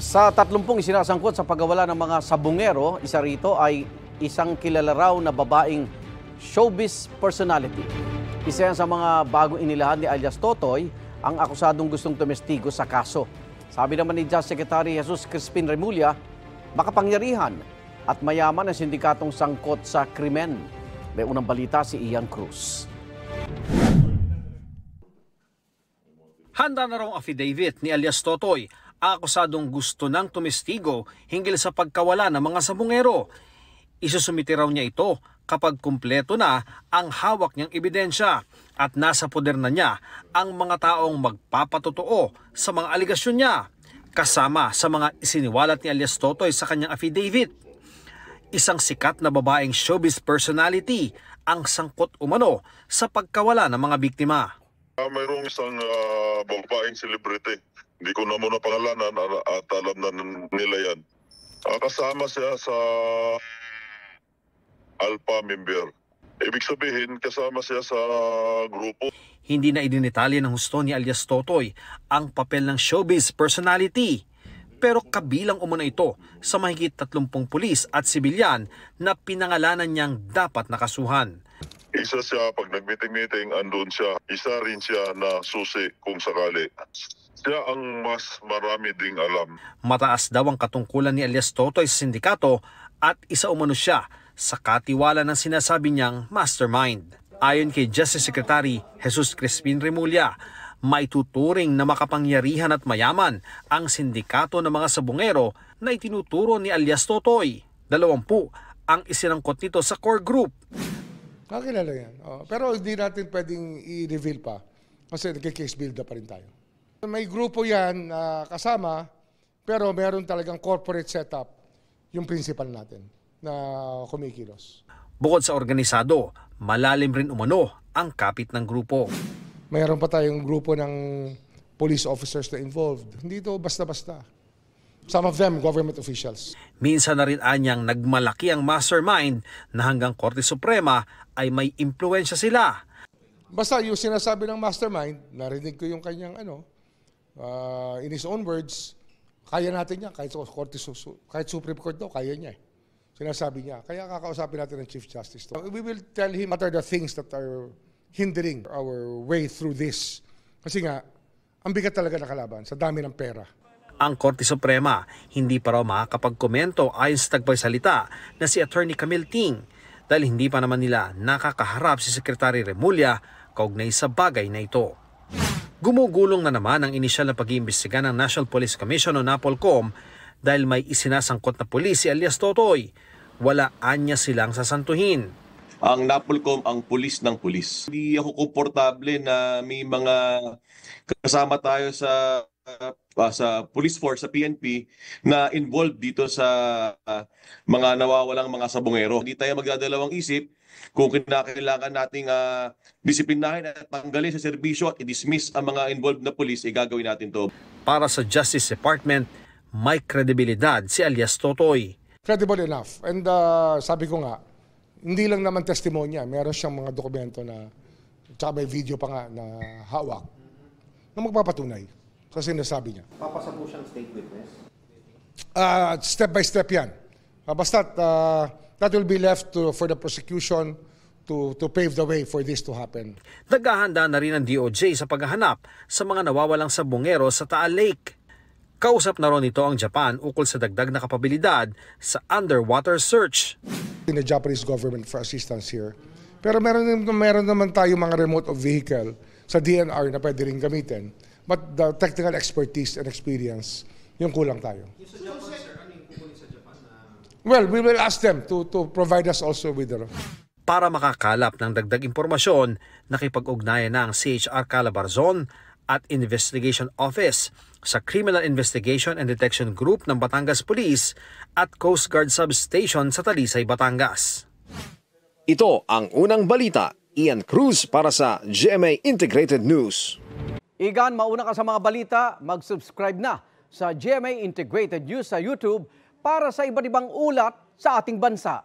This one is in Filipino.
Sa 30 isinasangkot sa pagkawala ng mga sabungero, isa rito ay isang kilala raw na babaeng showbiz personality. Isa yan sa mga bagong inilahan ni alias Totoy, ang akusadong gustong tumestigo sa kaso. Sabi naman ni Justice Secretary Jesus Crispin Remulla, makapangyarihan at mayaman ang sindikatong sangkot sa krimen. May unang balita si Ian Cruz. Handa na raw ang affidavit ni alias Totoy, akusadong gusto ng tumestigo hinggil sa pagkawala ng mga sabungero. Isusumite raw niya ito kapag kumpleto na ang hawak niyang ebidensya at nasa poder na niya ang mga taong magpapatotoo sa mga aligasyon niya, kasama sa mga isiniwalat ni alias Totoy sa kanyang affidavit. Isang sikat na babaeng showbiz personality ang sangkot umano sa pagkawala ng mga biktima. Mayroong isang babaeng celebrity. Hindi ko na muna pangalanan at alam na nila yan. Kasama siya sa Alpha member. Ibig sabihin, kasama siya sa grupo. Hindi na idinitalya ng husto ni alias Totoy ang papel ng showbiz personality. Pero kabilang umuna ito sa mahigit 30 pulis at sibilyan na pinangalanan niyang dapat nakasuhan. Isa siya, pag nag-meeting-meeting, andun siya. Isa rin siya na susi kung sakali. Siya ang mas marami ding alam. Mataas daw ang katungkulan ni alias Totoy sa sindikato at isa umano siya sa katiwala ng sinasabi niyang mastermind. Ayon kay Justice Secretary Jesus Crispin Remulla, maituturing na makapangyarihan at mayaman ang sindikato ng mga sabungero na itinuturo ni alias Totoy. 20 ang isinangkot nito sa core group. Kakilala yan. Pero hindi natin pwedeng i-reveal pa kasi nagka-case build up pa rin tayo. May grupo yan kasama, pero meron talagang corporate setup yung principal natin na kumikilos. Bukod sa organisado, malalim rin umano ang kapit ng grupo. Mayroon pa tayong grupo ng police officers na involved. Hindi ito basta-basta. Some of them, government officials. Minsan na rin anyang nagmalaki ang mastermind na hanggang Korte Suprema ay may impluensya sila. Basta yung sinasabi ng mastermind, narinig ko yung kanyang in his own words, kaya natin yan, kahit Supreme Court daw, kaya niya. Sinasabi niya. Kaya kakausapin natin ng Chief Justice. We will tell him what are the things that are hindering our way through this. Kasi nga, ang bigat talaga ng kalaban sa dami ng pera. Ang Korte Suprema hindi pa raw makakapagkomento ayon sa tagapagsalita na si Attorney Camille Ting dahil hindi pa naman nila nakakaharap si Secretary Remulla kaugnay sa bagay na ito. Gumugulong na naman ang inisyal na pag-iimbestiga ng National Police Commission o NAPOLCOM dahil may isinasangkot na pulis si alias Totoy. Wala anya silang sasantuhin. Ang NAPOLCOM ang pulis ng pulis. Hindi ako komportable na may mga kasama tayo sa police force, sa PNP, na involved dito sa mga nawawalang mga sabungero. Hindi tayo magdadalawang isip kung kinakailangan nating disiplinahin at tanggalin sa serbisyo at i-dismiss ang mga involved na police, gagawin natin to. Para sa Justice Department, may kredibilidad si alias Totoy. Credible enough. And sabi ko nga, hindi lang naman testimonya, meron siyang mga dokumento na, tsaka may video pa nga na hawak, na magpapatunay sa sinasabi niya. Papasa po siyang state witness? Step by step yan. Basta that will be left for the prosecution to pave the way for this to happen. Naghahanda na rin ang DOJ sa paghahanap sa mga nawawalang sabungero sa Taal Lake. Kausap na ron ito ang Japan ukol sa dagdag na kapabilidad sa underwater search. In the Japanese government for assistance here. Pero meron naman tayo mga remote vehicle sa DNR na pwede rin gamitin. But the technical expertise and experience, yung kulang tayo. Well, we will ask them to provide us also with the... Para makakalap ng dagdag impormasyon, nakipag-ugnayan na ang CHR Calabarzon at Investigation Office sa Criminal Investigation and Detection Group ng Batangas Police at Coast Guard Substation sa Talisay, Batangas. Ito ang unang balita. Ian Cruz para sa GMA Integrated News. Igan, mauna ka sa mga balita, mag-subscribe na sa GMA Integrated News sa YouTube para sa iba't ibang ulat sa ating bansa.